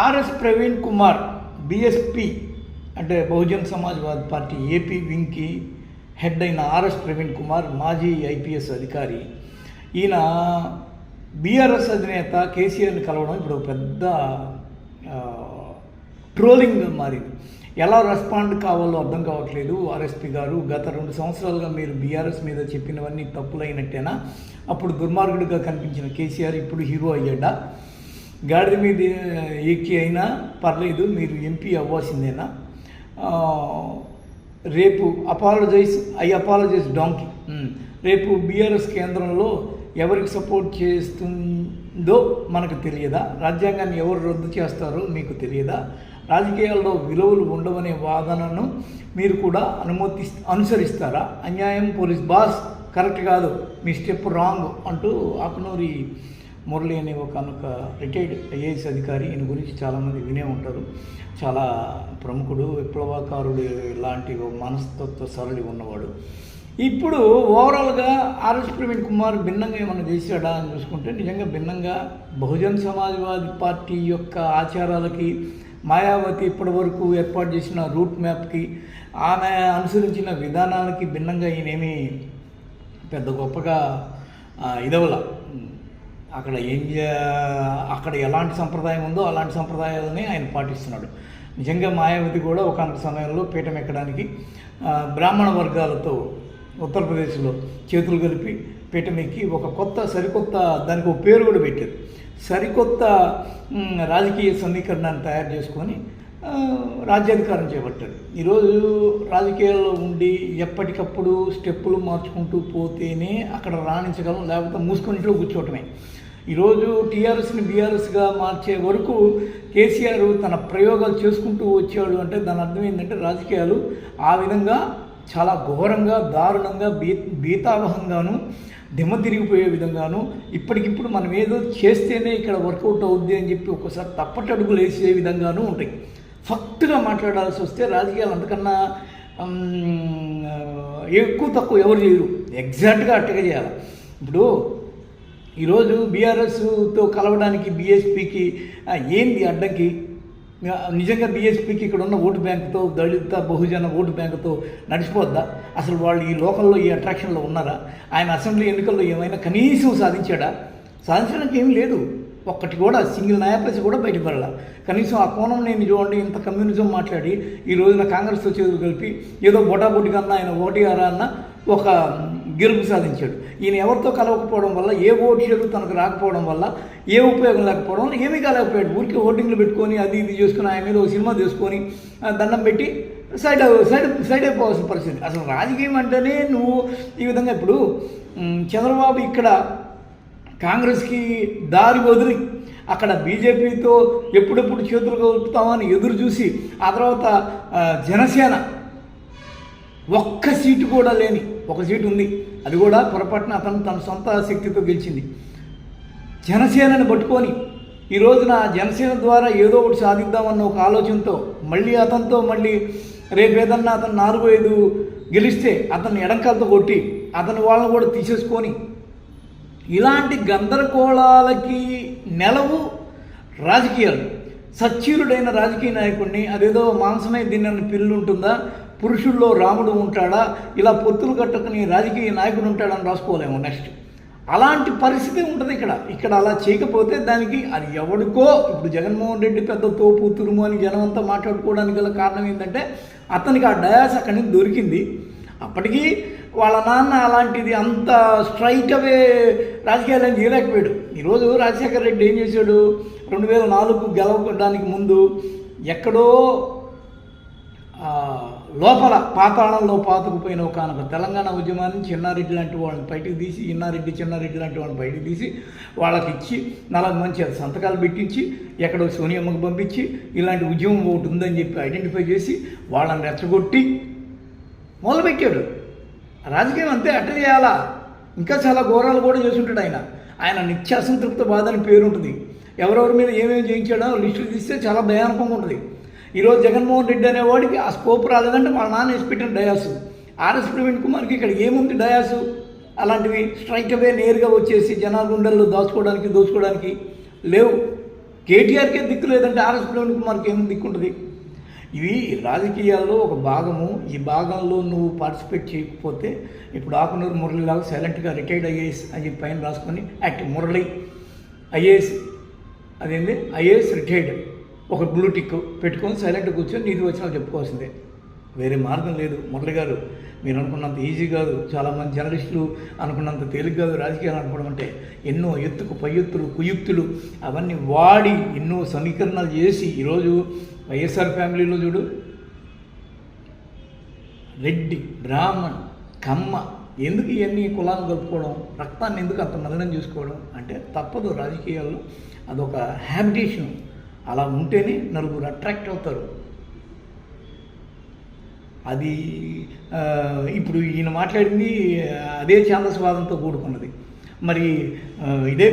RS Praveen Kumar BSP అంటే Bahujan Samajwadi party AP వింగ్కి head అయిన ఆర్ఎస్ ప్రవీణ్ కుమార్ మాజీ ఐపీఎస్ అధికారి. ఈయన బీఆర్ఎస్ అధినేత కేసీఆర్ని కలవడం ఇప్పుడు పెద్ద ట్రోలింగ్ మారింది. ఎలా రెస్పాండ్ కావాలో అర్థం కావట్లేదు. ఆర్ఎస్పీ గారు, గత 2 సంవత్సరాలుగా మీరు బీఆర్ఎస్ మీద చెప్పినవన్నీ తప్పులైనట్టేనా? అప్పుడు దుర్మార్గుడిగా కనిపించిన కేసీఆర్ ఇప్పుడు హీరో అయ్యాడా? గాడిద మీద ఎక్కి అయినా పర్లేదు, మీరు ఎంపీ అవ్వాల్సిందేనా? రేపు అపాలజైజ్ డాంకీ. రేపు బీఆర్ఎస్ కేంద్రంలో ఎవరికి సపోర్ట్ చేస్తుందో మనకు తెలియదా? రాజ్యాంగాన్ని ఎవరు రద్దు చేస్తారో మీకు తెలియదా? రాజకీయాల్లో విలువలు ఉండవనే వాదనను మీరు కూడా అనుసరిస్తారా? అన్యాయం, పోలీస్ బాస్ కరెక్ట్ కాదు, మీ స్టెప్ రాంగ్ అంటూ ఆకునూరి మురళి అనే ఒకనొక రిటైర్డ్ ఐఏఎస్ అధికారి, ఈయన గురించి చాలామంది వినే ఉంటారు. చాలా ప్రముఖుడు, విప్లవకారుడు లాంటి మనస్తత్వ సరళి ఉన్నవాడు. ఇప్పుడు ఓవరాల్గా ఆర్ఎస్ ప్రవీణ్ కుమార్ భిన్నంగా ఏమైనా చేశాడా అని చూసుకుంటే నిజంగా భిన్నంగా బహుజన్ సమాజ్వాదీ పార్టీ యొక్క ఆచారాలకి, మాయావతి ఇప్పటి వరకు ఏర్పాటు చేసిన రూట్ మ్యాప్కి, ఆమె అనుసరించిన విధానాలకి భిన్నంగా ఈయనేమి పెద్ద గొప్పగా ఇదవల. అక్కడ ఎలాంటి సంప్రదాయం ఉందో అలాంటి సంప్రదాయాలని ఆయన పాటిస్తున్నాడు. నిజంగా మాయావతి కూడా ఒకనొక సమయంలో పీఠం ఎక్కడానికి బ్రాహ్మణ వర్గాలతో ఉత్తరప్రదేశ్లో చేతులు కలిపి పీఠం ఎక్కి ఒక సరికొత్త దానికి ఒక పేరు కూడా పెట్టారు. సరికొత్త రాజకీయ సమీకరణాన్ని తయారు చేసుకొని రాజ్యాధికారం చేపట్టారు. ఈరోజు రాజకీయాల్లో ఉండి ఎప్పటికప్పుడు స్టెప్పులు మార్చుకుంటూ పోతేనే అక్కడ రాణించగలం, లేకపోతే మూసుకొని ఇంట్లో కూర్చోవటమే. ఈరోజు టీఆర్ఎస్ని బీఆర్ఎస్గా మార్చే వరకు కేసీఆర్ తన ప్రయోగాలు చేసుకుంటూ వచ్చాడు. అంటే దాని అర్థం ఏంటంటే రాజకీయాలు ఆ విధంగా చాలా ఘోరంగా, దారుణంగా, భీతావహంగాను, దిమ్మ తిరిగిపోయే విధంగాను, ఇప్పటికిప్పుడు మనం ఏదో చేస్తేనే ఇక్కడ వర్కౌట్ అవుద్ది అని చెప్పి ఒక్కోసారి తప్పటడుగులు వేసే విధంగానూ ఉంటాయి. ఫక్ట్గా మాట్లాడాల్సి వస్తే రాజకీయాలు అంతకన్నా ఎక్కువ తక్కువ ఎవరు చేయరు, ఎగ్జాక్ట్గా అట్టగా చేయాలి. ఇప్పుడు ఈరోజు బీఆర్ఎస్తో కలవడానికి బీఎస్పీకి ఏంది అడ్డంకి? నిజంగా బీఎస్పీకి ఇక్కడ ఉన్న ఓటు బ్యాంకుతో, దళిత బహుజన ఓటు బ్యాంకుతో నడిచిపోద్దా? అసలు వాళ్ళు ఈ లోకల్లో ఈ అట్రాక్షన్లో ఉన్నారా? ఆయన అసెంబ్లీ ఎన్నికల్లో ఏమైనా కనీసం సాధించాడా? సాధించడానికి ఏమీ లేదు. ఒక్కటి కూడా సింగిల్ న్యాయపరిచి కూడా బయటపడాల. కనీసం ఆ కోణం నేను చూడండి, ఇంత కమ్యూనిజం మాట్లాడి ఈ రోజున కాంగ్రెస్తో చేతులు కలిపి ఏదో బొటాబొటి కన్నా ఆయన ఓటు అన్న ఒక గెలుపు సాధించాడు. ఈయన ఎవరితో కలవకపోవడం వల్ల, ఏ ఓటు షేరు తనకు రాకపోవడం వల్ల, ఏ ఉపయోగం లేకపోవడం వల్ల ఏమీ కలగకపోయాడు. ఊరికి ఓటింగ్లు పెట్టుకొని అది ఇది చేసుకుని ఆయన మీద ఒక సినిమా తీసుకొని దండం పెట్టి సైడ్ అయిపోవాల్సిన పరిస్థితి. అసలు రాజకీయం అంటేనే నువ్వు ఈ విధంగా ఇప్పుడు చంద్రబాబు ఇక్కడ కాంగ్రెస్కి దారి వదిలి అక్కడ బీజేపీతో ఎప్పుడెప్పుడు చేతులు కలుపుతామని ఎదురు చూసి ఆ తర్వాత జనసేన ఒక్క సీటు కూడా లేని ఒక సీటు ఉంది, అది కూడా పొరపాటున అతను తన సొంత శక్తితో గెలిచింది. జనసేనని పట్టుకొని ఈ రోజున జనసేన ద్వారా ఏదో ఒకటి సాధిద్దామన్న ఒక ఆలోచనతో మళ్ళీ రేపేదన్నా అతను 4-5 గెలిస్తే అతన్ని ఎడంకాలతో కొట్టి అతని వాళ్ళని కూడా తీసేసుకొని ఇలాంటి గందరగోళాలకి నెలవు రాజకీయాలు. సచ్చీరుడైన రాజకీయ నాయకుడిని అదేదో మాంసమై తిన్నని పిల్లు ఉంటుందా, పురుషుల్లో రాముడు ఉంటాడా, ఇలా పొత్తులు కట్టుకుని రాజకీయ నాయకుడు ఉంటాడని రాసుకోలేము. నెక్స్ట్ అలాంటి పరిస్థితి ఉంటుంది ఇక్కడ అలా చేయకపోతే దానికి అది ఎవడికో. ఇప్పుడు జగన్మోహన్ రెడ్డి పెద్ద తోపు తురుము అని జనం అంతా మాట్లాడుకోవడానికి గల కారణం ఏంటంటే అతనికి ఆ డయాస్ అక్కడి నుంచి దొరికింది. అప్పటికీ వాళ్ళ నాన్న అలాంటిది అంత స్ట్రైట్ అవే రాజకీయాలను చేయలేకపోయాడు. ఈరోజు రాజశేఖర రెడ్డి ఏం చేశాడు? 2004 గెలవడానికి ముందు ఎక్కడో లోపల పాతాళంలో పాతుకుపోయిన ఒకనొక తెలంగాణ ఉద్యమాన్ని చిన్నారెడ్డి లాంటి వాళ్ళని బయటికి తీసి, చిన్నారెడ్డి లాంటి వాళ్ళని బయటికి తీసి వాళ్ళకి ఇచ్చి 4 మంచి సంతకాలు పెట్టించి ఎక్కడో సోనియమ్మకు పంపించి ఇలాంటి ఉద్యమం ఒకటి ఉందని చెప్పి ఐడెంటిఫై చేసి వాళ్ళని రెచ్చగొట్టి మొదలుపెట్టాడు. రాజకీయం అంతే, అట్ట చేయాలా. ఇంకా చాలా ఘోరాలు కూడా చేసుంటాడు ఆయన నిత్య అసంతృప్త బాధ అని పేరు ఉంటుంది. ఎవరెవరి మీద ఏమేమి చేయించాడో లిస్టులు తీస్తే చాలా భయానకంగా ఉంటుంది. ఈరోజు జగన్మోహన్ రెడ్డి అనేవాడికి ఆ స్కోప్ రాలేదంటే వాళ్ళ నాన్న వేసి పెట్టిన డయాసు. ఆర్ఎస్ ప్రవీణ్ కుమార్కి ఇక్కడ ఏముంది డయాసు? అలాంటివి స్ట్రైట్ అవే నేరుగా వచ్చేసి జనాల గుండెల్లో దోచుకోవడానికి లేవు. కేటీఆర్కే దిక్కు లేదంటే ఆర్ఎస్ ప్రవీణ్ కుమార్కి ఏం దిక్కు ఉంటుంది? ఇవి రాజకీయాల్లో ఒక భాగము. ఈ భాగంలో నువ్వు పార్టిసిపేట్ చేయకపోతే ఇప్పుడు ఆకునూరు మురళిలాగా సైలెంట్గా రిటైర్డ్ ఐఏఎస్ అని చెప్పి పైన రాసుకొని యాక్టివ్ మురళి ఐఏఎస్, అదేంటి ఐఏఎస్ రిటైర్డ్, ఒక బ్లూ టిక్ పెట్టుకొని సైలెంట్గా కూర్చొని నీతి వచ్చినా చెప్పుకోవాల్సిందే. వేరే మార్గం లేదు. మురళి గారు, మీరు అనుకున్నంత ఈజీ కాదు. చాలామంది జర్నలిస్టులు అనుకున్నంత తేలిక కాదు రాజకీయాలు అనుకోవడం అంటే. ఎన్నో ఎత్తుకు పై ఎత్తులు, కుయుక్తులు అవన్నీ వాడి ఎన్నో సమీకరణాలు చేసి ఈరోజు వైఎస్ఆర్ ఫ్యామిలీలో చూడు, రెడ్డి, బ్రాహ్మణ్, కమ్మ, ఎందుకు ఇవన్నీ కులాన్ని కలుపుకోవడం, రక్తాన్ని ఎందుకు అంత మదనం చూసుకోవడం అంటే తప్పదు. రాజకీయాల్లో అదొక హ్యాబిటేషన్. అలా ఉంటేనే నలుగురు అట్రాక్ట్ అవుతారు. అది ఇప్పుడు ఈయన మాట్లాడింది అదే ఛాందస్వాదంతో కూడుకున్నది. మరి ఇదే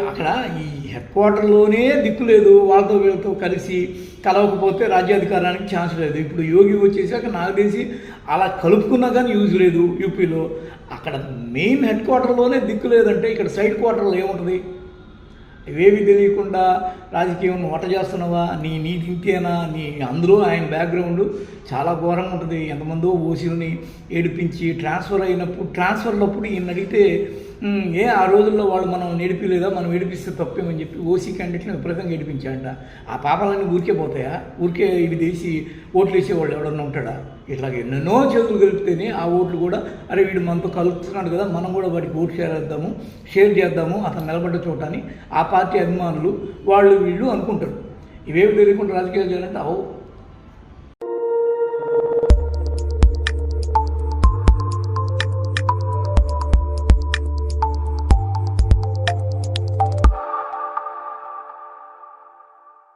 అక్కడ ఈ హెడ్ క్వార్టర్లోనే దిక్కు లేదు. వాళ్ళతో వీళ్ళతో కలిసి కలవకపోతే రాజ్యాధికారానికి ఛాన్స్ లేదు. ఇప్పుడు యోగి వచ్చేసాక నాకు తెలిసి అలా కలుపుకున్నా కానీ యూజ్ లేదు యూపీలో. అక్కడ మెయిన్ హెడ్ క్వార్టర్లోనే దిక్కు లేదంటే ఇక్కడ సైడ్ క్వార్టర్లో ఏముంటుంది? ఇవేవి తెలియకుండా రాజకీయం వంట చేస్తున్నావా, నీ నీటి ఇంతేనా, నీ అందులో ఆయన బ్యాక్గ్రౌండ్ చాలా ఘోరంగా ఉంటుంది. ఎంతమందో ఓసీలని ఏడిపించి ట్రాన్స్ఫర్లప్పుడు ఈయన అడిగితే ఆ రోజుల్లో వాళ్ళు మనం నడిపిలేదా, మనం ఏడిపిస్తే తప్పేమని చెప్పి ఓసీ క్యాండిడేట్ని విపరీతంగా ఏడిపించాడంట. ఆ పాపాలన్నీ ఊరికే పోతాయా? ఊరికే ఇవి తీసి ఓట్లు వేసేవాళ్ళు ఎవడన్నా ఉంటాడా? ఇట్లాగే ఎన్నెన్నో చేతులు కలిపితేనే ఆ ఓట్లు కూడా, అరే వీడు మనతో కలుపుతున్నాడు కదా, మనం కూడా వాడికి ఓటు షేర్ చేద్దాము అతను నిలబడ్డ చోటని ఆ పార్టీ అభిమానులు వాళ్ళు వీళ్ళు అనుకుంటారు. ఇవేవి తెలియకుండా రాజకీయాలు చేయాలంటే